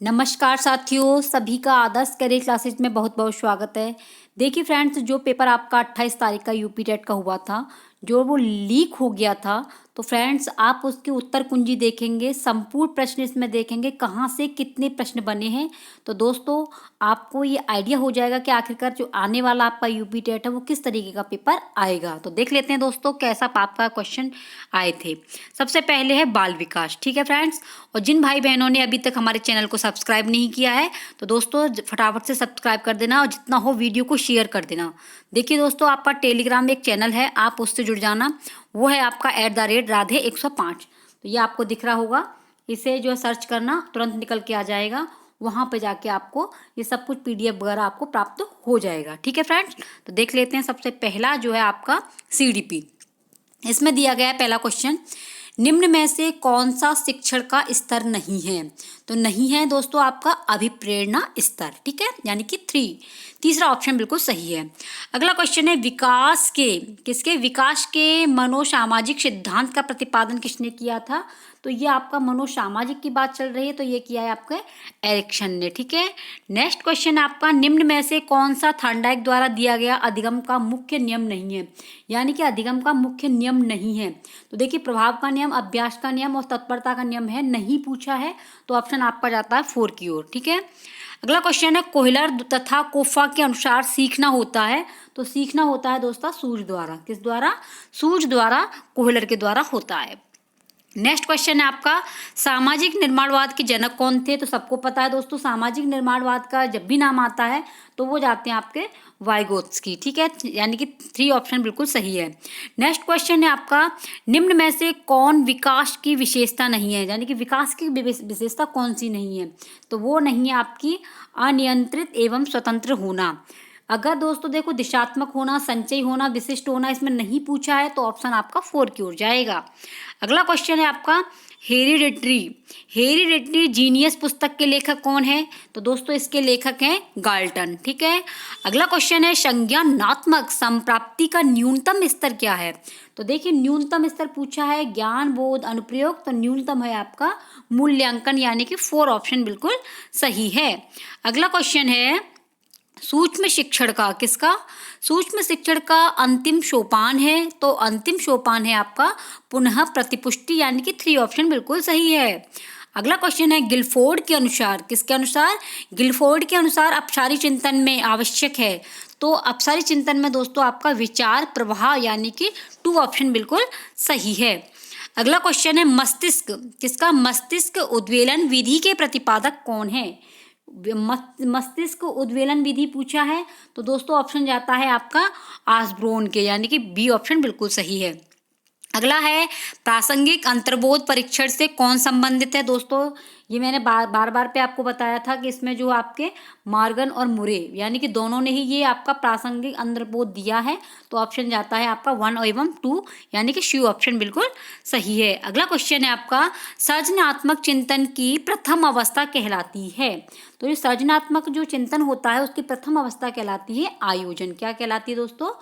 नमस्कार साथियों, सभी का आदर्श करियर क्लासेज में बहुत बहुत स्वागत है। देखिए फ्रेंड्स, जो पेपर आपका 28 तारीख का यूपी टेट का हुआ था, जो वो लीक हो गया था, तो फ्रेंड्स आप उसकी उत्तर कुंजी देखेंगे, संपूर्ण प्रश्न इसमें देखेंगे कहाँ से कितने प्रश्न बने हैं। तो दोस्तों आपको ये आइडिया हो जाएगा कि आखिरकार जो आने वाला आपका यूपी टेट है वो किस तरीके का पेपर आएगा। तो देख लेते हैं दोस्तों कैसा आपका क्वेश्चन आए थे। सबसे पहले है बाल विकास, ठीक है फ्रेंड्स। और जिन भाई बहनों ने अभी तक हमारे चैनल को सब्सक्राइब नहीं किया है तो दोस्तों फटाफट से सब्सक्राइब कर देना और जितना हो वीडियो को शेयर कर देना। देखिए दोस्तों, आपका टेलीग्राम में एक चैनल है, आप उससे जुड़ जाना। वो है आपका @radhe105। तो ये आपको दिख रहा होगा, इसे जो है सर्च करना, तुरंत निकल के आ जाएगा। वहाँ पे जाके आपको ये सब कुछ PDF वगैरह आपको प्राप्त हो जाएगा, ठीक है फ्रेंड्स। तो देख लेते हैं सबसे पहला जो है आपका CDP। इसमें दिया गया है पहला क्वेश्चन, निम्न में से कौन सा शिक्षण का स्तर नहीं है। तो नहीं है दोस्तों आपका अभिप्रेरणा स्तर, ठीक है, यानी कि 3। तीसरा ऑप्शन बिल्कुल सही है। अगला क्वेश्चन है विकास के किसके विकास के मनोसामाजिक सिद्धांत का प्रतिपादन किसने किया था। तो ये आपका मनोसामाजिक की बात चल रही है, तो ये किया है आपके एरिक्सन ने, ठीक है। नेक्स्ट क्वेश्चन आपका, निम्न में से कौन सा थॉर्नडाइक द्वारा दिया गया अधिगम का मुख्य नियम नहीं है, यानी कि अधिगम का मुख्य नियम नहीं है। तो देखिए प्रभाव का नियम, अभ्यास का नियम और तत्परता का नियम है, नहीं पूछा है, तो ऑप्शन आपका जाता है 4 की ओर, ठीक है। अगला क्वेश्चन है कोहलर तथा कोफा के अनुसार सीखना होता है। तो सीखना होता है दोस्तों सूझ द्वारा, किस द्वारा, सूझ द्वारा, कोहलर के द्वारा होता है। नेक्स्ट क्वेश्चन है आपका, सामाजिक निर्माणवाद के जनक कौन थे। तो सबको पता है दोस्तों, सामाजिक निर्माणवाद का जब भी नाम आता है तो वो जाते हैं आपके वाइगोत्स्की, ठीक है, यानी कि 3 ऑप्शन बिल्कुल सही है। नेक्स्ट क्वेश्चन है आपका, निम्न में से कौन विकास की विशेषता नहीं है, यानी कि विकास की विशेषता कौन सी नहीं है। तो वो नहीं है आपकी अनियंत्रित एवं स्वतंत्र होना। अगर दोस्तों देखो दिशात्मक होना, संचयी होना, विशिष्ट होना इसमें नहीं पूछा है तो ऑप्शन आपका 4 की ओर जाएगा। अगला क्वेश्चन है आपका हेरिडिटरी जीनियस पुस्तक के लेखक कौन है। तो दोस्तों इसके लेखक हैं गाल्टन, ठीक है। अगला क्वेश्चन है संज्ञानात्मक संप्राप्ति का न्यूनतम स्तर क्या है। तो देखिए न्यूनतम स्तर पूछा है, ज्ञान, बोध, अनुप्रयोग, तो न्यूनतम है आपका मूल्यांकन, यानी कि 4 ऑप्शन बिल्कुल सही है। अगला क्वेश्चन है सूक्ष्म शिक्षण का किसका, सूक्ष्म शिक्षण का अंतिम सोपान है। तो अंतिम सोपान है आपका पुनः प्रतिपुष्टि, यानी कि 3 ऑप्शन बिल्कुल सही है। अगला क्वेश्चन है गिलफोर्ड के अनुसार, किसके अनुसार, गिलफोर्ड के अनुसार अपसारी चिंतन में आवश्यक है। तो अपसारी चिंतन में दोस्तों आपका विचार प्रवाह, यानी कि 2 ऑप्शन बिल्कुल सही है। अगला क्वेश्चन है मस्तिष्क किसका, मस्तिष्क उद्वेलन विधि के प्रतिपादक कौन है। मस्तिष्क उद्वेलन विधि पूछा है, तो दोस्तों ऑप्शन जाता है आपका आसब्रोन के, यानी कि B ऑप्शन बिल्कुल सही है। अगला है प्रासंगिक अंतर्बोध परीक्षण से कौन संबंधित है। दोस्तों ये मैंने बार बार पे आपको बताया था कि इसमें जो आपके मार्गन और मुरे, यानी कि दोनों ने ही ये आपका प्रासंगिक अंतर्बोध दिया है, तो ऑप्शन जाता है आपका 1 एवं 2, यानी कि C ऑप्शन बिल्कुल सही है। अगला क्वेश्चन है आपका सृजनात्मक चिंतन की प्रथम अवस्था कहलाती है। तो ये सृजनात्मक जो चिंतन होता है उसकी प्रथम अवस्था कहलाती है आयोजन। क्या कहलाती है दोस्तों,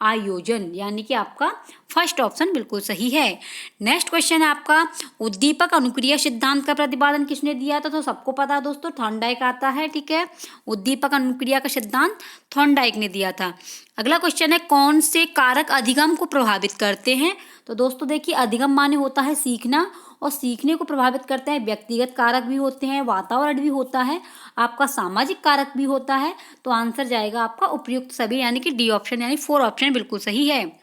आयोजन, यानी कि आपका फर्स्ट ऑप्शन बिल्कुल सही है। नेक्स्ट क्वेश्चन है आपका उद्दीपक अनुक्रिया सिद्धांत का प्रतिपादन किसने दिया था। तो सबको पता है दोस्तों थॉर्नडाइक आता है, ठीक है, उद्दीपक अनुक्रिया का सिद्धांत थॉर्नडाइक ने दिया था। अगला क्वेश्चन है कौन से कारक अधिगम को प्रभावित करते हैं। तो दोस्तों देखिए अधिगम माने होता है सीखना, और सीखने को प्रभावित करते हैं व्यक्तिगत कारक भी होते हैं, वातावरण भी होता है, आपका सामाजिक कारक भी होता है। तो आंसर जाएगा आपका उपयुक्त सभी, यानी कि D ऑप्शन, यानी 4 ऑप्शन बिल्कुल सही है।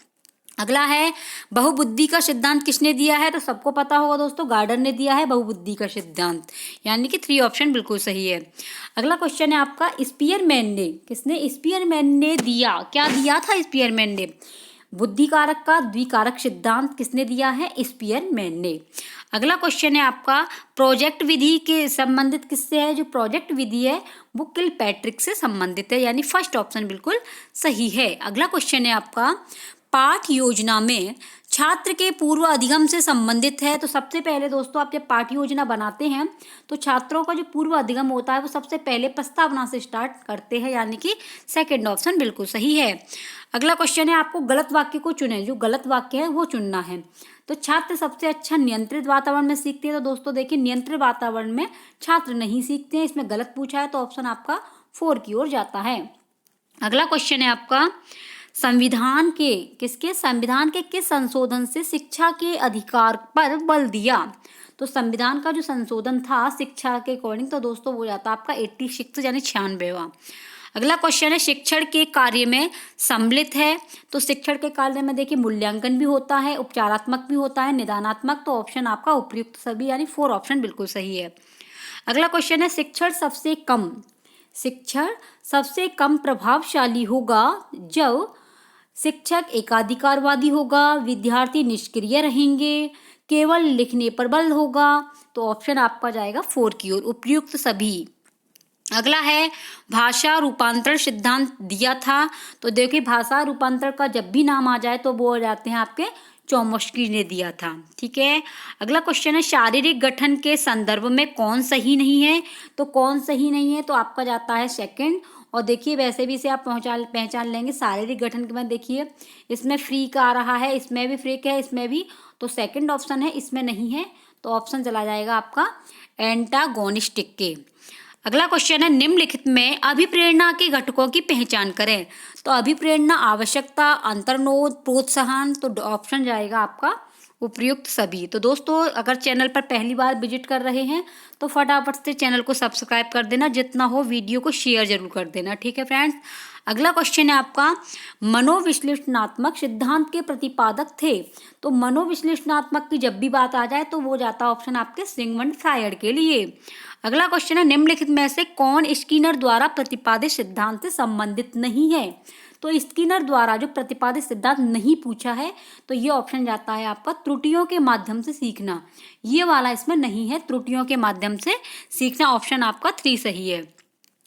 अगला है बहुबुद्धि का सिद्धांत किसने दिया है। तो सबको पता होगा दोस्तों गार्डन ने दिया है बहुबुद्धि का सिद्धांत, यानी कि 3 ऑप्शन बिल्कुल सही है। अगला क्वेश्चन है आपका स्पीयरमैन ने, किसने, स्पीयरमैन ने दिया, क्या दिया था स्पीयरमैन ने, बुद्धि कारक का द्विकारक सिद्धांत किसने दिया है, स्पीयरमैन ने। अगला क्वेश्चन है आपका प्रोजेक्ट विधि के संबंधित किससे है। जो प्रोजेक्ट विधि है वो किलपैट्रिक से संबंधित है, यानी फर्स्ट ऑप्शन बिल्कुल सही है। अगला क्वेश्चन है आपका पाठ योजना में छात्र के पूर्व अधिगम से संबंधित है। तो सबसे पहले दोस्तों आप जब पाठ्य योजना बनाते हैं तो छात्रों का जो पूर्व अधिगम होता है वो सबसे पहले प्रस्तावना से स्टार्ट करते हैं, यानी कि सेकंड ऑप्शन बिल्कुल सही है। अगला क्वेश्चन है, आपको गलत वाक्य को चुने, जो गलत वाक्य है वो चुनना है। तो छात्र सबसे अच्छा नियंत्रित वातावरण में सीखते हैं। तो दोस्तों देखिए, नियंत्रित वातावरण में छात्र नहीं सीखते हैं, इसमें गलत पूछा है, तो ऑप्शन आपका 4 की ओर जाता है। अगला क्वेश्चन है आपका, संविधान के किस संशोधन से शिक्षा के अधिकार पर बल दिया। तो संविधान का जो संशोधन था शिक्षा के अकॉर्डिंग, तो दोस्तों वो जाता आपका 86 यानी 96वां। अगला क्वेश्चन है, शिक्षण के कार्य में सम्मिलित है। तो शिक्षण के कार्य में देखिए मूल्यांकन भी होता है, उपचारात्मक भी होता है, निदानात्मक। तो ऑप्शन आपका उपयुक्त सभी यानी 4 ऑप्शन बिल्कुल सही है। अगला क्वेश्चन है, शिक्षण सबसे कम प्रभावशाली होगा जब शिक्षक एकाधिकारवादी होगा, विद्यार्थी निष्क्रिय रहेंगे, केवल लिखने पर बल होगा। तो ऑप्शन आपका जाएगा 4 की ओर, उपयुक्त सभी। अगला है, भाषा रूपांतरण सिद्धांत दिया था। तो देखिए भाषा रूपांतरण का जब भी नाम आ जाए तो वो हो जाते हैं आपके चोम्स्की ने दिया था। ठीक है। अगला क्वेश्चन है, शारीरिक गठन के संदर्भ में कौन सही नहीं है। तो कौन सही नहीं है, तो आपका जाता है सेकंड। और देखिए वैसे भी इसे आप पहचान लेंगे। शारीरिक गठन के बाद देखिए इसमें फ्री का आ रहा है, इसमें भी फ्री है, इसमें भी, तो सेकंड ऑप्शन है, इसमें नहीं है, तो ऑप्शन चला जाएगा आपका एंटागोनिस्टिक के। अगला क्वेश्चन है, निम्नलिखित में अभिप्रेरणा के घटकों की पहचान करें। तो अभिप्रेरणा, आवश्यकता, अंतर्नोद, प्रोत्साहन। तो ऑप्शन जाएगा आपका उपयुक्त सभी। तो दोस्तों अगर चैनल पर पहली बार विजिट कर रहे हैं तो फटाफट से चैनल को सब्सक्राइब कर देना, जितना हो वीडियो को शेयर जरूर कर देना। ठीक है फ्रेंड्स। अगला क्वेश्चन है आपका, मनोविश्लेषणात्मक सिद्धांत के प्रतिपादक थे। तो मनोविश्लेषणात्मक की जब भी बात आ जाए तो वो जाता ऑप्शन आपके सिगमंड फ्रायड के लिए। अगला क्वेश्चन है, निम्नलिखित में से कौन स्किनर द्वारा प्रतिपादित सिद्धांत से संबंधित नहीं है। तो स्किनर द्वारा जो प्रतिपादित सिद्धांत नहीं पूछा है, तो ये ऑप्शन जाता है आपका त्रुटियों के माध्यम से सीखना। ये वाला इसमें नहीं है, त्रुटियों के माध्यम से सीखना, ऑप्शन आपका 3 सही है।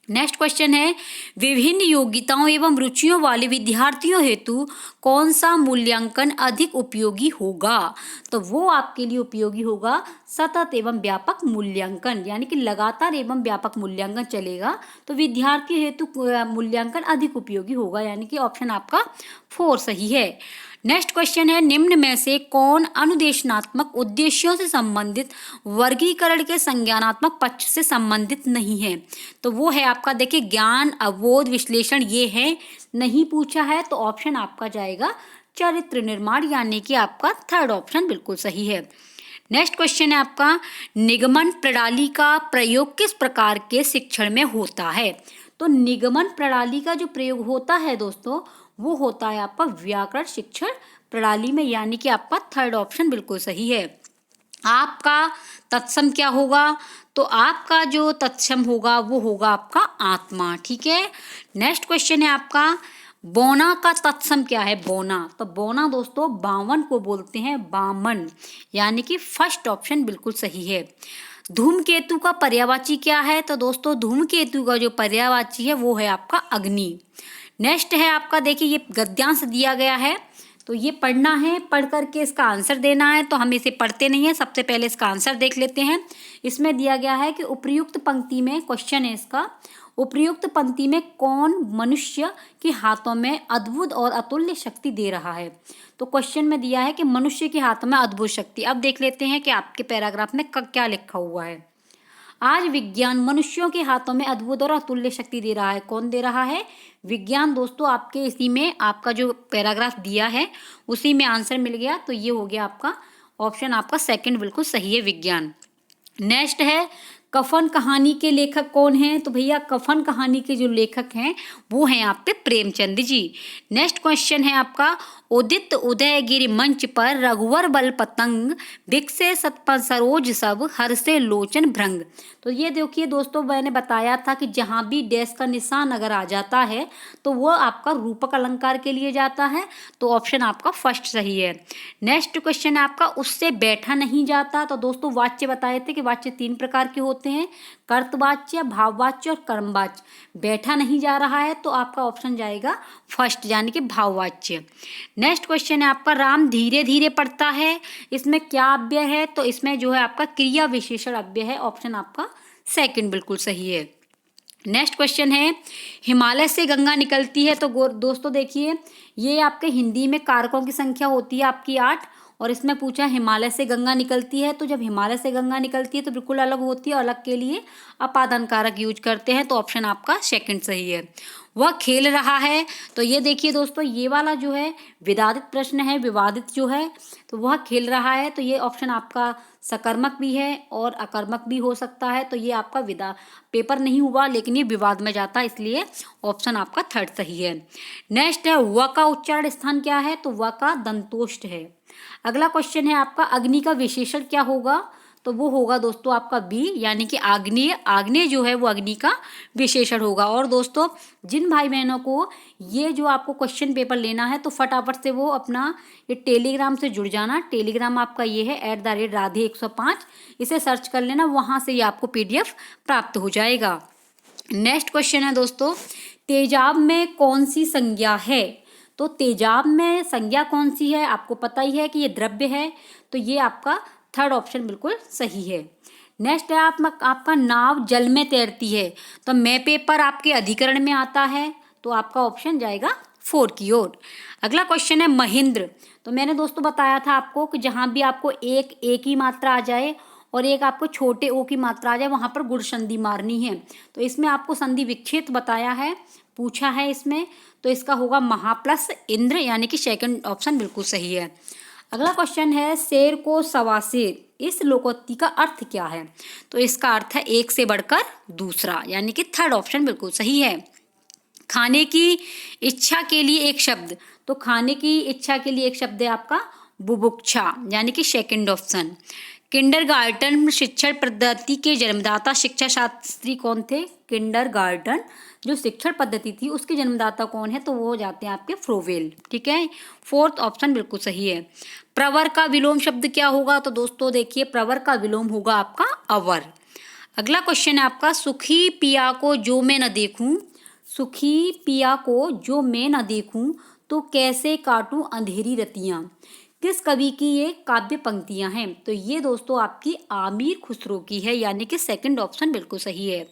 नेक्स्ट क्वेश्चन है, विभिन्न योग्यताओं एवं रुचियों वाले विद्यार्थियों हेतु कौन सा मूल्यांकन अधिक उपयोगी होगा। तो वो आपके लिए उपयोगी होगा सतत एवं व्यापक मूल्यांकन, यानी कि लगातार एवं व्यापक मूल्यांकन चलेगा, तो विद्यार्थी हेतु मूल्यांकन अधिक उपयोगी होगा, यानी कि ऑप्शन आपका 4 सही है। नेक्स्ट क्वेश्चन है, निम्न में से कौन अनुदेशनात्मक उद्देश्यों से संबंधित वर्गीकरण के संज्ञानात्मक पक्ष से संबंधित नहीं है। तो वो है आपका देखिए ज्ञान, अवबोध, विश्लेषण, ये है, नहीं पूछा है, तो ऑप्शन आपका जाएगा चरित्र निर्माण, यानी कि आपका 3rd ऑप्शन बिल्कुल सही है। नेक्स्ट क्वेश्चन है आपका, निगमन प्रणाली का प्रयोग किस प्रकार के शिक्षण में होता है। तो निगमन प्रणाली का जो प्रयोग होता है दोस्तों वो होता है आपका व्याकरण शिक्षण प्रणाली में, यानी कि आपका 3rd ऑप्शन बिल्कुल सही है। आपका तत्सम क्या होगा, तो आपका जो तत्सम होगा वो होगा आपका आत्मा। ठीक है। नेक्स्ट क्वेश्चन है आपका, बौना का तत्सम क्या है। बौना, तो बौना दोस्तों बावन को बोलते हैं, बामन, यानी कि 1st ऑप्शन बिल्कुल सही है। धूमकेतु का पर्यायवाची क्या है। तो दोस्तों धूमकेतु का जो पर्यायवाची है वो है आपका अग्नि। नेक्स्ट है आपका देखिए ये गद्यांश दिया गया है, तो ये पढ़ना है, पढ़ करके इसका आंसर देना है। तो हम इसे पढ़ते नहीं है, सबसे पहले इसका आंसर देख लेते हैं। इसमें दिया गया है कि उपर्युक्त पंक्ति में, क्वेश्चन है इसका, उपर्युक्त पंक्ति में कौन मनुष्य के हाथों में अद्भुत और अतुल्य शक्ति दे रहा है। तो क्वेश्चन में दिया है कि मनुष्य के हाथों में अद्भुत शक्ति। अब देख लेते हैं कि आपके पैराग्राफ में क्या लिखा हुआ है। आज विज्ञान मनुष्यों के हाथों में अद्भुत और अतुल्य शक्ति दे रहा है। कौन दे रहा है, विज्ञान। दोस्तों आपके इसी में आपका जो पैराग्राफ दिया है उसी में आंसर मिल गया, तो ये हो गया आपका ऑप्शन आपका 2nd बिल्कुल सही है, विज्ञान। नेक्स्ट है, कफन कहानी के लेखक कौन हैं। तो भैया कफन कहानी के जो लेखक हैं वो हैं आपके प्रेमचंद जी। नेक्स्ट क्वेश्चन है आपका, उदित उदयगिरि मंच पर रघुवर बल पतंग बिकसे सरोज सब हर्षे लोचन भृंग। तो ये देखिए दोस्तों मैंने बताया था कि जहाँ भी डैश का निशान अगर आ जाता है तो वो आपका रूपक अलंकार के लिए जाता है, तो ऑप्शन आपका 1st सही है। नेक्स्ट क्वेश्चन है आपका, उससे बैठा नहीं जाता। तो दोस्तों वाच्य बताए थे कि वाच्य 3 प्रकार के होते हैं, कर्तवाच्य, भाववाच्य और कर्मवाच्य। बैठा नहीं जा रहा है तो आपका ऑप्शन जाएगा 1st, यानी कि भाववाच्य। नेक्स्ट क्वेश्चन है आपका राम धीरे धीरे पढ़ता है, इसमें क्या अव्यय है? तो इसमें जो है आपका क्रिया विशेषण अव्यय है, ऑप्शन आपका सेकंड बिल्कुल सही है। नेक्स्ट क्वेश्चन है हिमालय से गंगा निकलती है, तो दोस्तों देखिए ये आपके हिंदी में कारकों की संख्या होती है आपकी 8, और इसमें पूछा हिमालय से गंगा निकलती है, तो जब हिमालय से गंगा निकलती है तो बिल्कुल अलग होती है, अलग के लिए अपादान कारक यूज करते हैं, तो ऑप्शन आपका सेकंड सही है। वह खेल रहा है, तो ये देखिए दोस्तों ये वाला जो है विवादित प्रश्न है, विवादित जो है, तो वह खेल रहा है, तो ये ऑप्शन आपका सकर्मक भी है और अकर्मक भी हो सकता है, तो ये आपका पेपर नहीं हुआ लेकिन ये विवाद में जाता है, इसलिए ऑप्शन आपका थर्ड सही है। नेक्स्ट है व का उच्चारण स्थान क्या है? तो व का दंतोष्ठ है। अगला क्वेश्चन है आपका अग्नि का विशेषण क्या होगा? तो वो होगा दोस्तों आपका बी, यानी कि आग्नेय। आग्नेय जो है वो अग्नि का विशेषण होगा। और दोस्तों जिन भाई बहनों को ये जो आपको क्वेश्चन पेपर लेना है तो फटाफट से वो अपना ये टेलीग्राम से जुड़ जाना। टेलीग्राम आपका ये है @radhe105, इसे सर्च कर लेना, वहाँ से ये आपको PDF प्राप्त हो जाएगा। नेक्स्ट क्वेश्चन है दोस्तों तेजाब में कौन सी संज्ञा है? तो तेजाब में संज्ञा कौन सी है? आपको पता ही है कि ये द्रव्य है, तो ये आपका थर्ड ऑप्शन बिल्कुल सही है। नेक्स्ट है आपका नाव जल में तैरती है, तो मैं पेपर आपके अधिकरण में आता है, तो आपका ऑप्शन जाएगा 4 की ओर। अगला क्वेश्चन है महेंद्र, तो मैंने दोस्तों बताया था आपको कि जहाँ भी आपको एक ही मात्रा आ जाए और एक आपको छोटे ओ की मात्रा आ जाए वहाँ पर गुण संधि मारनी है, तो इसमें आपको संधि विच्छेद बताया है, पूछा है इसमें, तो इसका होगा महा प्लस इंद्र, यानी कि सेकंड ऑप्शन बिल्कुल सही है। अगला क्वेश्चन है शेर को सवा शेर, इस लोकोक्ति का अर्थ क्या है? तो इसका अर्थ है एक से बढ़कर दूसरा, यानी कि थर्ड ऑप्शन बिल्कुल सही है। खाने की इच्छा के लिए एक शब्द, तो खाने की इच्छा के लिए एक शब्द है आपका बुभुक्षा, यानी कि सेकंड ऑप्शन। किंडरगार्टन शिक्षण पद्धति के जन्मदाता शिक्षा शास्त्री कौन थे? किंडरगार्टन जो शिक्षण पद्धति थी उसके जन्मदाता कौन है? तो वो हो जाते हैं आपके फ्रोवेल, ठीक है, फोर्थ ऑप्शन बिल्कुल सही है। प्रवर का विलोम शब्द क्या होगा? तो दोस्तों देखिए प्रवर का विलोम होगा आपका अवर। अगला क्वेश्चन है आपका सुखी पिया को जो मैं न देखूं, सुखी पिया को जो मैं न देखूं तो कैसे काटूं अंधेरी रतियां, किस कवि की ये काव्य पंक्तियां हैं? तो ये दोस्तों आपकी आमिर खुसरो की है, यानी कि सेकंड ऑप्शन बिल्कुल सही है।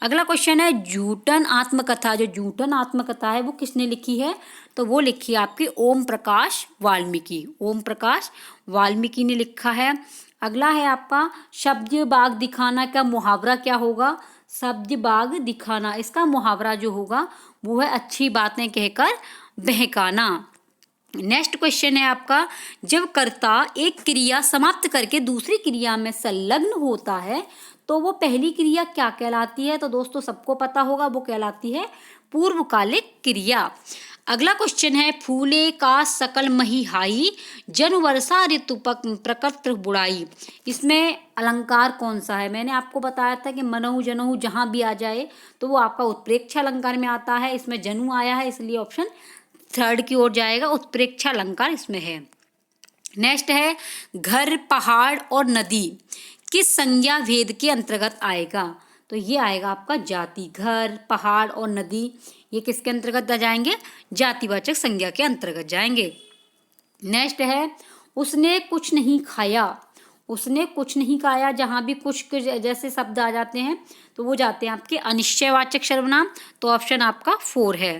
अगला क्वेश्चन है जूटन आत्मकथा, जो जूटन आत्मकथा है वो किसने लिखी है? तो वो लिखी है आपकी ओम प्रकाश वाल्मीकि, ओम प्रकाश वाल्मीकि ने लिखा है। अगला है आपका शब्द बाग दिखाना का मुहावरा क्या होगा? शब्द बाग दिखाना, इसका मुहावरा जो होगा वो है अच्छी बातें कहकर बहकाना। नेक्स्ट क्वेश्चन है आपका जब कर्ता एक क्रिया समाप्त करके दूसरी क्रिया में संलग्न होता है तो वो पहली क्रिया क्या कहलाती है? तो दोस्तों सबको पता होगा वो कहलाती है पूर्वकालिक क्रिया। अगला क्वेश्चन है फूले का सकल मही हाई जन वर्षा ऋतु प्रकृत बुड़ाई, इसमें अलंकार कौन सा है? मैंने आपको बताया था कि मनहु जनहु जहाँ भी आ जाए तो वो आपका उत्प्रेक्षा अलंकार में आता है, इसमें जनु आया है इसलिए ऑप्शन थर्ड की ओर जाएगा, उत्प्रेक्षा अलंकार इसमें है। नेक्स्ट है घर पहाड़ और नदी किस संज्ञा भेद के अंतर्गत आएगा? तो ये आएगा आपका जाति। घर पहाड़ और नदी ये किसके अंतर्गत आ जाएंगे? जातिवाचक संज्ञा के अंतर्गत जाएंगे। नेक्स्ट है उसने कुछ नहीं खाया, उसने कुछ नहीं खाया, जहाँ भी कुछ के जैसे शब्द आ जाते हैं तो वो जाते हैं आपके अनिश्चयवाचक सर्वनाम, तो ऑप्शन आपका 4 है।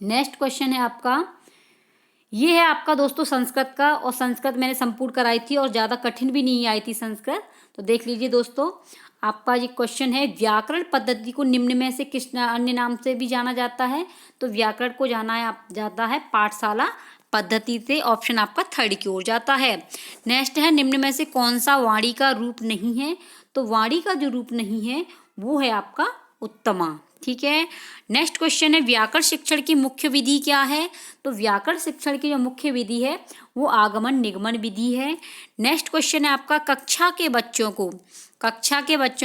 नेक्स्ट क्वेश्चन है आपका ये है आपका दोस्तों संस्कृत का, और संस्कृत मैंने संपूर्ण कराई थी और ज़्यादा कठिन भी नहीं आई थी संस्कृत, तो देख लीजिए दोस्तों। आपका ये क्वेश्चन है व्याकरण पद्धति को निम्न में से किस अन्य नाम से भी जाना जाता है? तो व्याकरण को जाता है पाठशाला पद्धति से, ऑप्शन आपका थर्ड की ओर जाता है। नेक्स्ट है निम्न में से कौन सा वाणी का रूप नहीं है? तो वाणी का जो रूप नहीं है वो है आपका उत्तमा, ठीक है। नेक्स्ट क्वेश्चन है व्याकरण शिक्षण की मुख्य विधि क्या है? तो व्याकरण शिक्षण की जो मुख्य विधि है वो आगमन निगमन विधि है। नेक्स्ट क्वेश्चन है आपका कक्षा के बच्चों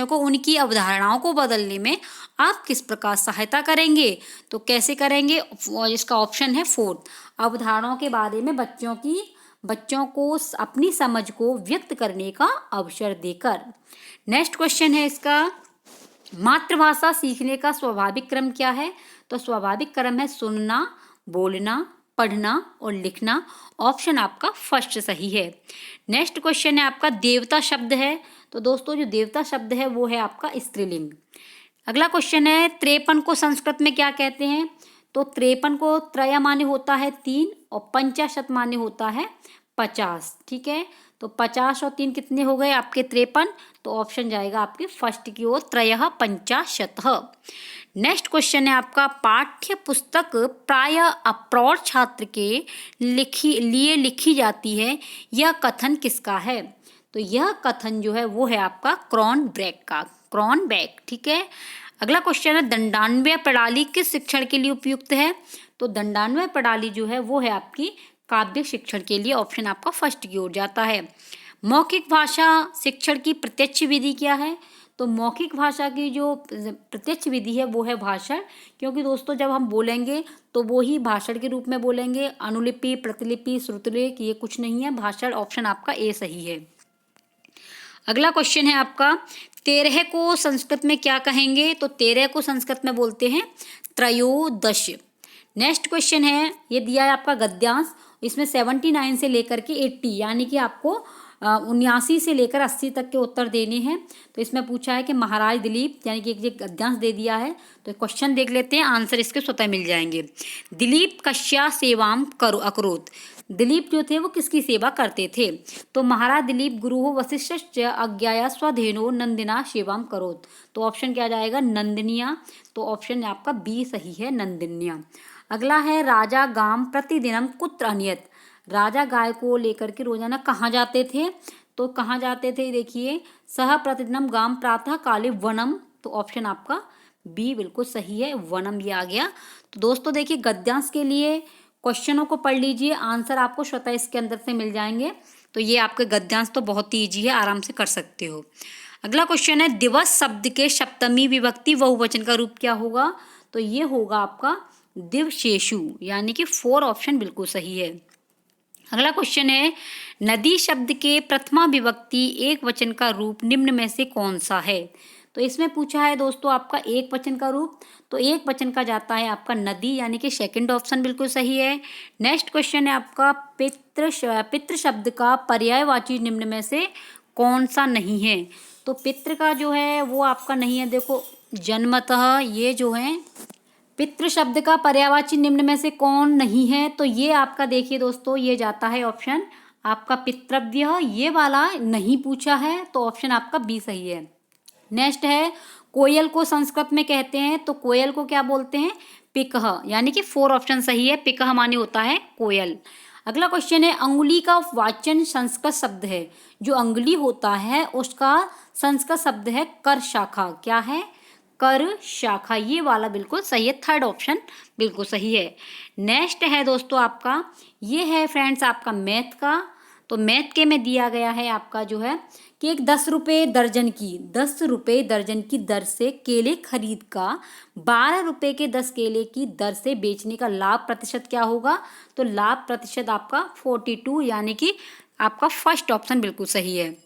को उनकी अवधारणाओं को बदलने में आप किस प्रकार सहायता करेंगे? तो कैसे करेंगे? इसका ऑप्शन है 4, अवधारणाओं के बारे में बच्चों को अपनी समझ को व्यक्त करने का अवसर देकर। नेक्स्ट क्वेश्चन है इसका मातृभाषा सीखने का स्वाभाविक क्रम क्या है? तो स्वाभाविक क्रम है सुनना, बोलना, पढ़ना और लिखना। ऑप्शन आपका फर्स्ट सही है। नेक्स्ट क्वेश्चन है आपका देवता शब्द है। तो दोस्तों जो देवता शब्द है वो है आपका स्त्रीलिंग। अगला क्वेश्चन है 53 को संस्कृत में क्या कहते हैं। तो 53 को त्रय माने होता है 3 और पंचाशत माने होता है 50। ठीक है, तो 50 और 3 कितने हो गए आपके 53। तो ऑप्शन जाएगा आपके फर्स्ट की ओर, त्रयः पंचाशतः। नेक्स्ट क्वेश्चन है आपका पाठ्य पुस्तक प्राय अप्रौढ़ छात्र के लिए लिखी जाती है, यह कथन किसका है। तो यह कथन जो है वो है आपका क्रॉनबेक का, क्रॉनबेक। ठीक है, अगला क्वेश्चन है दंडान्वय प्रणाली किस शिक्षण के लिए उपयुक्त है। तो दंडान्वय प्रणाली जो है वो है आपकी काव्य शिक्षण के लिए। ऑप्शन आपका फर्स्ट की ओर जाता है। मौखिक भाषा शिक्षण की प्रत्यक्ष विधि क्या है। तो मौखिक भाषा की जो प्रत्यक्ष विधि है वो है भाषण, क्योंकि दोस्तों जब हम बोलेंगे तो वो ही भाषण के रूप में बोलेंगे। अनुलिपि, प्रतिलिपि, श्रुतलेख ये कुछ नहीं है, भाषण। ऑप्शन आपका ए सही है। अगला क्वेश्चन है आपका 13 को संस्कृत में क्या कहेंगे। तो 13 को संस्कृत में बोलते हैं त्रयोदश। नेक्स्ट क्वेश्चन है, ये दिया है आपका गद्यांश, इसमें 79 से लेकर के 80 यानी कि आपको 79 से लेकर 80 तक के उत्तर देने हैं। तो इसमें पूछा है कि महाराज दिलीप, यानी कि एक गद्यांश दे दिया है। तो क्वेश्चन देख लेते हैं, आंसर इसके स्वतः मिल जाएंगे। दिलीप कस्या सेवाम करो अकरोत। दिलीप जो थे वो किसकी सेवा करते थे। तो महाराज दिलीप गुरु वशिष्ठ अज्ञाया स्वधेनो नंदिना सेवाम करोत। तो ऑप्शन क्या जाएगा, नंदनिया। तो ऑप्शन आपका बी सही है, नंदनिया। अगला है राजा गाम प्रतिदिनम कुत्र अनियत। राजा गाय को लेकर के रोजाना कहाँ जाते थे। तो कहाँ जाते थे, देखिए सह प्रतिदिनम गाम प्रातः काले वनम। तो ऑप्शन आपका बी बिल्कुल सही है, वनम ये आ गया। तो दोस्तों देखिए गद्यांश के लिए क्वेश्चनों को पढ़ लीजिए, आंसर आपको स्वतः इसके अंदर से मिल जाएंगे। तो ये आपके गद्यांश तो बहुत ही ईजी है, आराम से कर सकते हो। अगला क्वेश्चन है दिवस शब्द के सप्तमी विभक्ति बहुवचन का रूप क्या होगा। तो ये होगा आपका दिवसेषु, यानी कि 4 ऑप्शन बिल्कुल सही है। अगला क्वेश्चन है नदी शब्द के प्रथमा विभक्ति एक वचन का रूप निम्न में से कौन सा है। तो इसमें पूछा है दोस्तों आपका एक वचन का रूप। तो एक वचन का जाता है आपका नदी, यानी कि सेकंड ऑप्शन बिल्कुल सही है। नेक्स्ट क्वेश्चन है आपका पितृ शब्द का पर्यायवाची निम्न में से कौन सा नहीं है। तो पितृ का जो है वो आपका नहीं है। देखो जन्मतः ये जो है पितृ शब्द का पर्यायवाची निम्न में से कौन नहीं है। तो ये आपका देखिए दोस्तों ये जाता है ऑप्शन आपका पितृव्य, ये वाला नहीं पूछा है। तो ऑप्शन आपका बी सही है। नेक्स्ट है कोयल को संस्कृत में कहते हैं। तो कोयल को क्या बोलते हैं, पिकह, यानी कि 4 ऑप्शन सही है, पिकह माने होता है कोयल। अगला क्वेश्चन है अंगुली का वाचन संस्कृत शब्द है। जो अंगुली होता है उसका संस्कृत शब्द है कर शाखा। क्या है, कर शाखा, ये वाला बिल्कुल सही है, थर्ड ऑप्शन बिल्कुल सही है। नेक्स्ट है दोस्तों आपका ये है फ्रेंड्स आपका मैथ का। तो मैथ के में दिया गया है आपका जो है कि एक 10 रुपये दर्जन की दर से केले खरीद का 12 रुपये के 10 केले की दर से बेचने का लाभ प्रतिशत क्या होगा। तो लाभ प्रतिशत आपका 42, यानी कि आपका फर्स्ट ऑप्शन बिल्कुल सही है।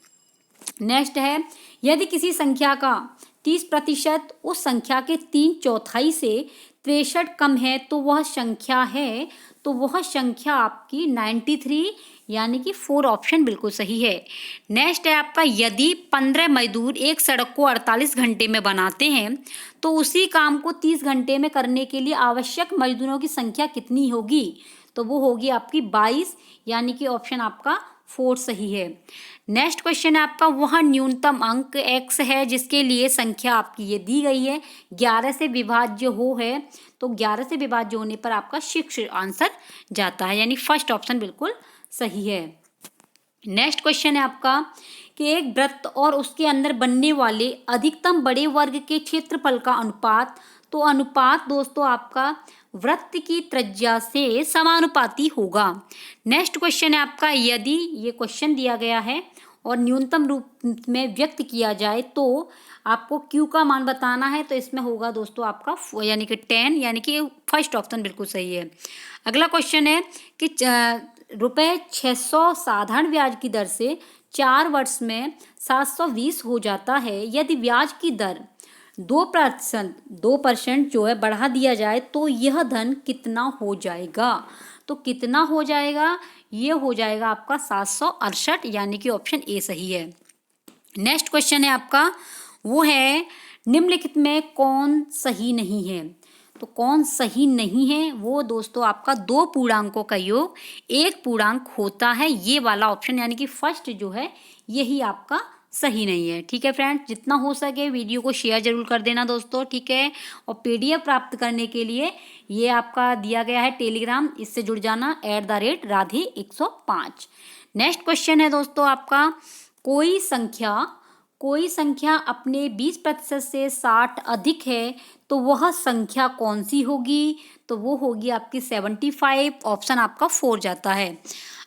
नेक्स्ट है यदि किसी संख्या का 30% उस संख्या के 3/4 से 63 कम है तो वह संख्या है। तो वह संख्या आपकी 93, यानी कि 4 ऑप्शन बिल्कुल सही है। नेक्स्ट है आपका यदि 15 मजदूर एक सड़क को 48 घंटे में बनाते हैं तो उसी काम को 30 घंटे में करने के लिए आवश्यक मजदूरों की संख्या कितनी होगी। तो वो होगी आपकी 22, यानी कि ऑप्शन आपका 4 सही है। नेक्स्ट क्वेश्चन है आपका वह न्यूनतम अंक x है जिसके लिए संख्या आपकी ये दी गई है 11 से विभाज्य हो है। तो 11 से विभाज्य होने पर आपका 6 आंसर जाता है, यानी फर्स्ट ऑप्शन बिल्कुल सही है। नेक्स्ट क्वेश्चन है आपका कि एक वृत्त और उसके अंदर बनने वाले अधिकतम बड़े वर्ग के क्षेत्रफल का अनुपात। तो अनुपात दोस्तों आपका वृत्त की त्रिज्या से समानुपाती होगा। नेक्स्ट क्वेश्चन है आपका यदि ये क्वेश्चन दिया गया है और न्यूनतम रूप में व्यक्त किया जाए तो आपको Q का मान बताना है। तो इसमें होगा दोस्तों आपका यानी कि 10, यानी कि फर्स्ट ऑप्शन बिल्कुल सही है। अगला क्वेश्चन है कि ₹600 साधारण ब्याज की दर से 4 वर्ष में 720 हो जाता है। यदि ब्याज की दर 2% जो है बढ़ा दिया जाए तो यह धन कितना हो जाएगा? तो कितना हो जाएगा? ये हो जाएगा आपका 768, यानी कि ऑप्शन ए सही है। नेक्स्ट क्वेश्चन है आपका, वो है निम्नलिखित में कौन सही नहीं है? तो कौन सही नहीं है वो दोस्तों आपका 2 पूर्णांकों का योग 1 पूर्णांक होता है, ये वाला ऑप्शन, यानी कि फर्स्ट जो है यही आपका सही नहीं है। ठीक है फ्रेंड्स, जितना हो सके वीडियो को शेयर जरूर कर देना दोस्तों, ठीक है। और पीडीएफ प्राप्त करने के लिए ये आपका दिया गया है टेलीग्राम, इससे जुड़ जाना @radhe105। नेक्स्ट क्वेश्चन है दोस्तों आपका, कोई संख्या अपने 20% से 60 अधिक है तो वह संख्या कौन सी होगी? तो वो होगी आपकी 75, ऑप्शन आपका 4 जाता है।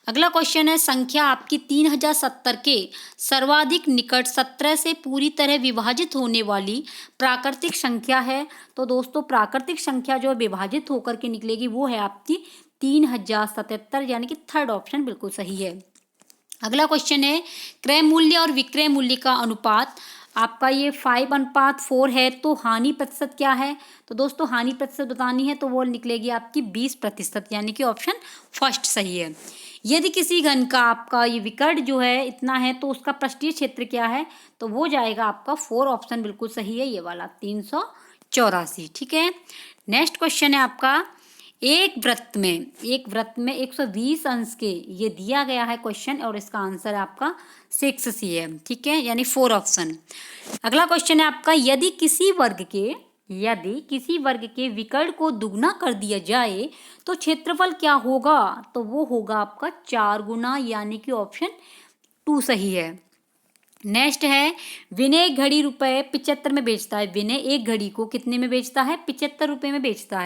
अगला क्वेश्चन है, संख्या आपकी 3070 के सर्वाधिक निकट 17 से पूरी तरह विभाजित होने वाली प्राकृतिक संख्या है। तो दोस्तों प्राकृतिक संख्या जो विभाजित होकर के निकलेगी वो है आपकी 3077, यानी कि थर्ड ऑप्शन बिल्कुल सही है। अगला क्वेश्चन है, क्रय मूल्य और विक्रय मूल्य का अनुपात आपका ये 5:4 है, तो हानि प्रतिशत क्या है? तो दोस्तों हानि प्रतिशत बतानी है तो वो निकलेगी आपकी 20%, यानी कि ऑप्शन फर्स्ट सही है। यदि किसी घन का आपका ये विकर्ण जो है इतना है तो उसका पृष्ठीय क्षेत्र क्या है? तो वो जाएगा आपका 4, ऑप्शन बिल्कुल सही है ये वाला 384। ठीक है। नेक्स्ट क्वेश्चन है आपका, एक वृत्त में 120 अंश के ये दिया गया है क्वेश्चन, और इसका आंसर है आपका 6C है। ठीक है, यानी 4 ऑप्शन। अगला क्वेश्चन है आपका, यदि किसी वर्ग के विकर्ण को दुगना कर दिया जाए तो क्षेत्रफल क्या होगा? तो वो होगा आपका 4 गुना, यानी कि ऑप्शन 2 सही है। नेक्स्ट है, विनय एक घड़ी रुपए 75 में बेचता है। विनय एक घड़ी को कितने में बेचता है? 75 रुपये में बेचता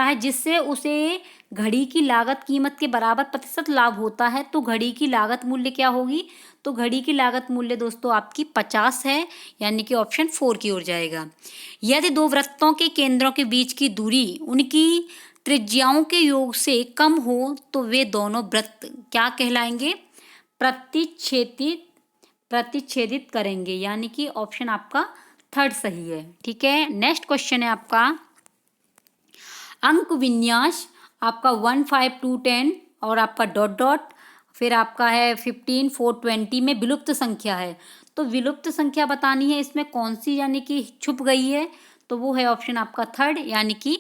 है, जिससे उसे घड़ी की लागत कीमत के बराबर प्रतिशत लाभ होता है। तो घड़ी की लागत मूल्य क्या होगी? तो घड़ी की लागत मूल्य दोस्तों आपकी 50 है, यानी कि ऑप्शन 4 की ओर जाएगा। यदि 2 वृत्तों के केंद्रों के बीच की दूरी उनकी त्रिज्याओं के योग से कम हो तो वे दोनों वृत्त क्या कहलाएंगे? प्रतिच्छेदित करेंगे, यानी कि ऑप्शन आपका थर्ड सही है। ठीक है। नेक्स्ट क्वेश्चन है आपका, अंक विन्यास आपका 1, 5, 2, 10 और आपका डॉट डॉट, फिर आपका है 15, 4, 20 में विलुप्त संख्या है। तो विलुप्त संख्या बतानी है, इसमें कौन सी यानी कि छुप गई है? तो वो है ऑप्शन आपका थर्ड, यानी कि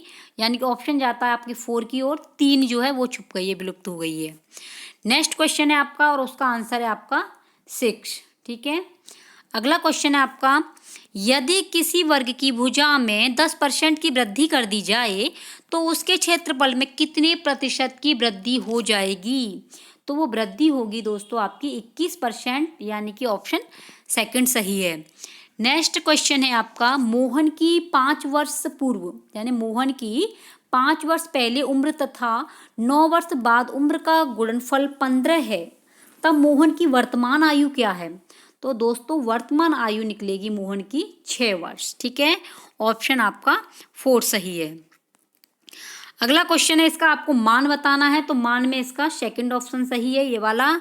ऑप्शन जाता है आपकी 4 की ओर, 3 जो है वो छुप गई है, विलुप्त हो गई है। नेक्स्ट क्वेश्चन है आपका, और उसका आंसर है आपका 6। ठीक है। अगला क्वेश्चन है आपका, यदि किसी वर्ग की भुजा में 10% की वृद्धि कर दी जाए तो उसके क्षेत्रफल में कितने प्रतिशत की वृद्धि हो जाएगी? तो वो वृद्धि होगी दोस्तों आपकी 21%, यानी कि ऑप्शन सेकंड सही है। नेक्स्ट क्वेश्चन है आपका, मोहन की 5 वर्ष पूर्व, यानी मोहन की 5 वर्ष पहले उम्र तथा 9 वर्ष बाद उम्र का गुणनफल 15 है, तब मोहन की वर्तमान आयु क्या है? तो दोस्तों वर्तमान आयु निकलेगी मोहन की 6 वर्ष। ठीक है, ऑप्शन आपका 4 सही है। अगला क्वेश्चन है, इसका आपको मान बताना है, तो मान में इसका सेकंड ऑप्शन सही है ये वाला।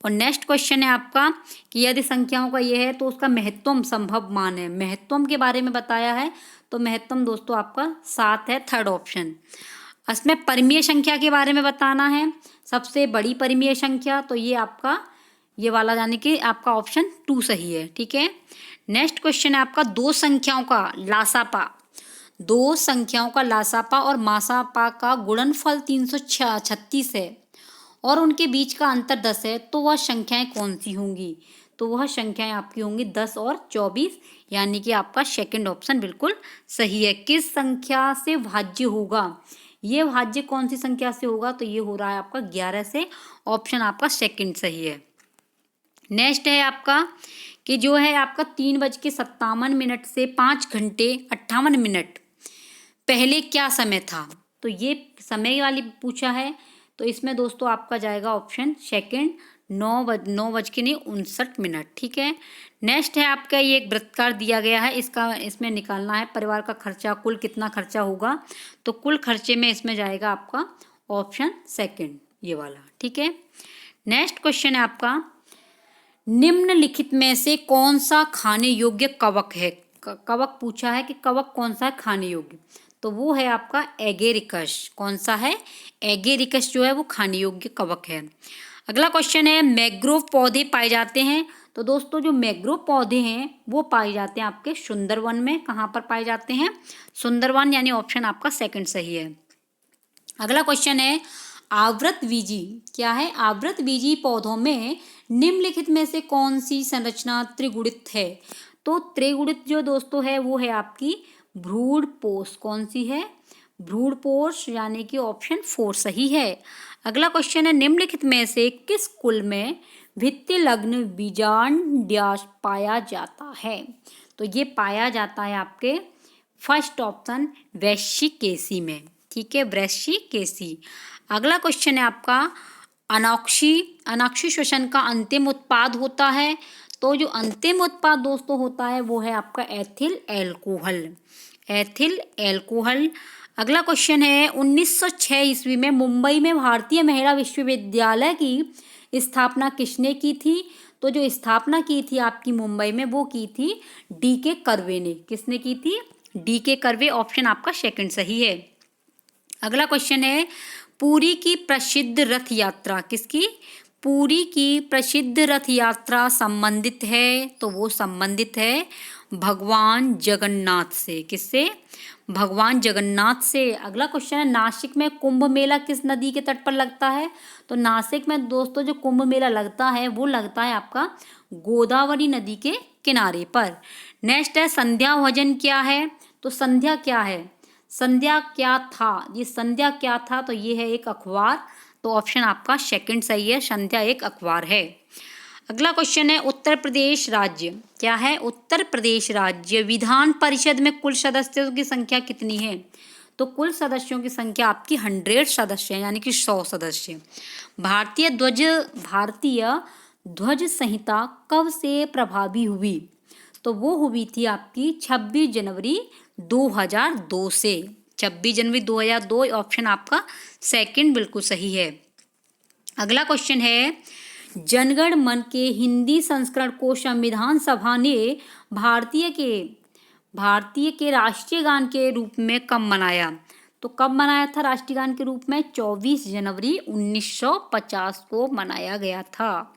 और नेक्स्ट क्वेश्चन है आपका कि यदि संख्याओं का ये है तो उसका महत्तम संभव मान है। महत्तम के बारे में बताया है, तो महत्तम दोस्तों आपका 7 है, थर्ड ऑप्शन। इसमें परिमेय संख्या के बारे में बताना है, सबसे बड़ी परिमेय संख्या, तो ये आपका ये वाला, यानी कि आपका ऑप्शन 2 सही है। ठीक है। नेक्स्ट क्वेश्चन है आपका, दो संख्याओं का लासापा और मासापा का गुणनफल 336 है और उनके बीच का अंतर 10 है, तो वह संख्याएं कौन सी होंगी? तो वह संख्याएं आपकी होंगी 10 और 24, यानी कि आपका सेकंड ऑप्शन बिल्कुल सही है। किस संख्या से भाज्य होगा? ये भाज्य कौन सी संख्या से होगा? तो ये हो रहा है आपका 11 से, ऑप्शन आपका सेकंड सही है। नेक्स्ट है आपका कि जो है आपका 3:57 से 5 घंटे 58 मिनट पहले क्या समय था? तो ये समय वाली पूछा है, तो इसमें दोस्तों आपका जाएगा ऑप्शन सेकंड, 9:59। ठीक है। नेक्स्ट है आपका, ये एक वृत्तकार दिया गया है, इसमें निकालना है परिवार का खर्चा, कुल कितना खर्चा होगा? तो कुल खर्चे में इसमें जाएगा आपका ऑप्शन सेकंड ये वाला। ठीक है। नेक्स्ट क्वेश्चन है आपका, निम्नलिखित में से कौन सा खाने योग्य कवक है? कवक पूछा है कि कवक कौन सा है खाने योग्य, तो वो है आपका एगेरिकस। कौन सा है? एगेरिकस जो है वो खाने योग्य कवक है। अगला क्वेश्चन है, मैंग्रोव पौधे पाए जाते हैं। तो दोस्तों जो मैंग्रोव पौधे हैं वो पाए जाते हैं आपके सुंदरवन में। कहाँ पर पाए जाते हैं? सुंदरवन, यानी ऑप्शन आपका सेकंड सही है। अगला क्वेश्चन है, आवृतबीजी क्या है? आवृतबीजी पौधों में निम्नलिखित में से कौन सी संरचना त्रिगुणित है? तो त्रिगुणित जो दोस्तों है वो है आपकी भ्रूणपोष। कौन सी है? भ्रूणपोष, यानी कि ऑप्शन 4 सही है। अगला क्वेश्चन है, निम्नलिखित में से किस कुल में भित्ति लग्न बीजांड्यास पाया जाता है? तो ये पाया जाता है आपके फर्स्ट ऑप्शन वृश्चिकेशी में। ठीक है, वृश्चिकेशी। अगला क्वेश्चन है आपका, अनोक्सी श्वसन का अंतिम उत्पाद होता है। तो जो अंतिम उत्पाद दोस्तों होता है वो है आपका एथिल एल्कोहल। Ethyl alcohol. अगला क्वेश्चन है, 1906 ईस्वी में मुंबई में भारतीय महिला विश्वविद्यालय की स्थापना किसने की थी? तो जो स्थापना की थी आपकी मुंबई में वो की थी डी.के. कर्वे ने। किसने की थी? डी.के. कर्वे, ऑप्शन आपका सेकंड सही है। अगला क्वेश्चन है, पुरी की प्रसिद्ध रथ यात्रा किसकी? पुरी की प्रसिद्ध रथ यात्रा संबंधित है, तो वो संबंधित है भगवान जगन्नाथ से। किससे? भगवान जगन्नाथ से। अगला क्वेश्चन है, नासिक में कुंभ मेला किस नदी के तट पर लगता है? तो नासिक में दोस्तों जो कुंभ मेला लगता है वो लगता है आपका गोदावरी नदी के किनारे पर। नेक्स्ट है, संध्या भजन क्या है? तो संध्या क्या है? संध्या क्या था? ये संध्या क्या था? तो ये है एक अखबार, तो ऑप्शन आपका सेकंड सही है, संध्या एक अखबार है। अगला क्वेश्चन है, उत्तर प्रदेश राज्य क्या है? उत्तर प्रदेश राज्य विधान परिषद में कुल सदस्यों की संख्या कितनी है? तो कुल सदस्यों की संख्या आपकी 100 सदस्य है, यानी कि 100 सदस्य। भारतीय ध्वज संहिता कब से प्रभावी हुई? तो वो हुई थी आपकी 26 जनवरी 2002 से। 26 जनवरी 2002, ऑप्शन आपका सेकंड बिल्कुल सही है। अगला क्वेश्चन है, जनगण मन के हिंदी संस्करण को संविधान सभा ने भारतीय के राष्ट्रीय गान के रूप में कब मनाया? तो कब मनाया था राष्ट्रीय गान के रूप में? 24 जनवरी 1950 को मनाया गया था।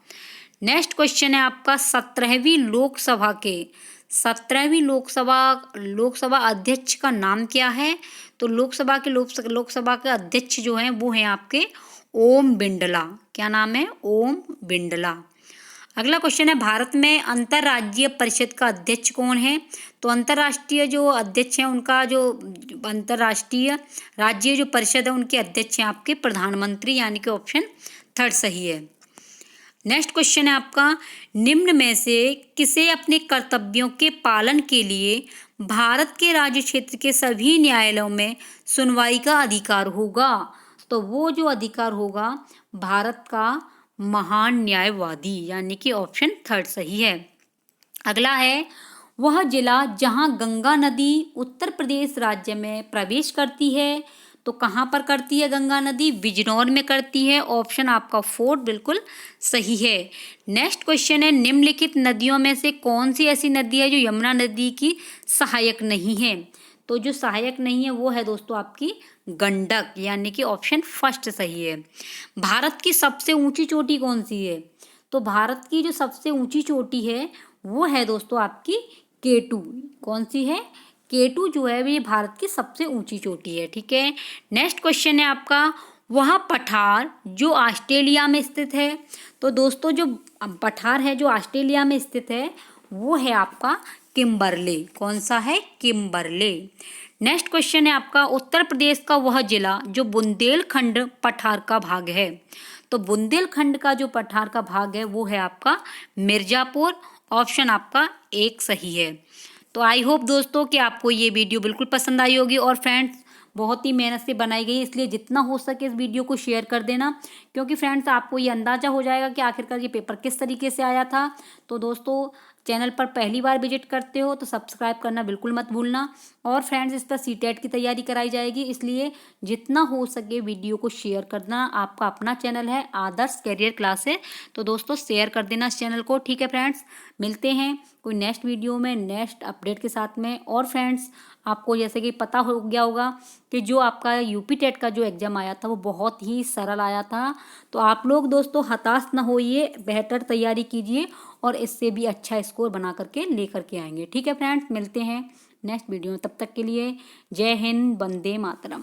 नेक्स्ट क्वेश्चन है आपका, 17वीं लोकसभा अध्यक्ष का नाम क्या है? तो लोकसभा के अध्यक्ष जो हैं वो हैं आपके ओम बिरला। क्या नाम है? ओम बिरला। अगला क्वेश्चन है, भारत में अंतर्राज्यीय परिषद का अध्यक्ष कौन है? तो अंतर्राष्ट्रीय जो अध्यक्ष हैं उनका जो अंतर्राष्ट्रीय राज्य जो परिषद है उनके अध्यक्ष हैं आपके प्रधानमंत्री, यानी कि ऑप्शन थर्ड सही है। नेक्स्ट क्वेश्चन है आपका, निम्न में से किसे अपने कर्तव्यों के पालन के लिए भारत के राज्य क्षेत्र के सभी न्यायालयों में सुनवाई का अधिकार होगा? तो वो जो अधिकार होगा भारत का महान न्यायवादी, यानी कि ऑप्शन थर्ड सही है। अगला है, वह जिला जहां गंगा नदी उत्तर प्रदेश राज्य में प्रवेश करती है। तो कहाँ पर करती है गंगा नदी? बिजनौर में करती है, ऑप्शन आपका 4 बिल्कुल सही है। नेक्स्ट क्वेश्चन है, निम्नलिखित नदियों में से कौन सी ऐसी नदी है जो यमुना नदी की सहायक नहीं है? तो जो सहायक नहीं है वो है दोस्तों आपकी गंडक, यानी कि ऑप्शन फर्स्ट सही है। भारत की सबसे ऊंची चोटी कौन सी है? तो भारत की जो सबसे ऊंची चोटी है वो है दोस्तों आपकी K2। कौन सी है? K2 जो है ये भारत की सबसे ऊंची चोटी है। ठीक है। नेक्स्ट क्वेश्चन है आपका, वह पठार जो ऑस्ट्रेलिया में स्थित है। तो दोस्तों जो पठार है जो ऑस्ट्रेलिया में स्थित है वो है आपका किम्बरले। कौन सा है? किम्बरले। नेक्स्ट क्वेश्चन है आपका, उत्तर प्रदेश का वह जिला जो बुंदेलखंड पठार का भाग है। तो बुंदेलखंड का जो पठार का भाग है वो है आपका मिर्जापुर, ऑप्शन आपका 1 सही है। तो आई होप दोस्तों कि आपको ये वीडियो बिल्कुल पसंद आई होगी। और फ्रेंड्स बहुत ही मेहनत से बनाई गई, इसलिए जितना हो सके इस वीडियो को शेयर कर देना, क्योंकि फ्रेंड्स आपको ये अंदाज़ा हो जाएगा कि आखिरकार ये पेपर किस तरीके से आया था। तो दोस्तों चैनल पर पहली बार विजिट करते हो तो सब्सक्राइब करना बिल्कुल मत भूलना। और फ्रेंड्स, इस पर सीटेट की तैयारी कराई जाएगी, इसलिए जितना हो सके वीडियो को शेयर करना। आपका अपना चैनल है आदर्श कैरियर क्लासेस, तो दोस्तों शेयर कर देना इस चैनल को। ठीक है फ्रेंड्स, मिलते हैं कोई नेक्स्ट वीडियो में नेक्स्ट अपडेट के साथ में। और फ्रेंड्स, आपको जैसे कि पता हो गया होगा कि जो आपका यूपी टेट का जो एग्ज़ाम आया था वो बहुत ही सरल आया था। तो आप लोग दोस्तों हताश ना होइए, बेहतर तैयारी कीजिए और इससे भी अच्छा स्कोर बना करके लेकर के आएंगे। ठीक है फ्रेंड्स, मिलते हैं नेक्स्ट वीडियो में। तब तक के लिए जय हिंद, वंदे मातरम।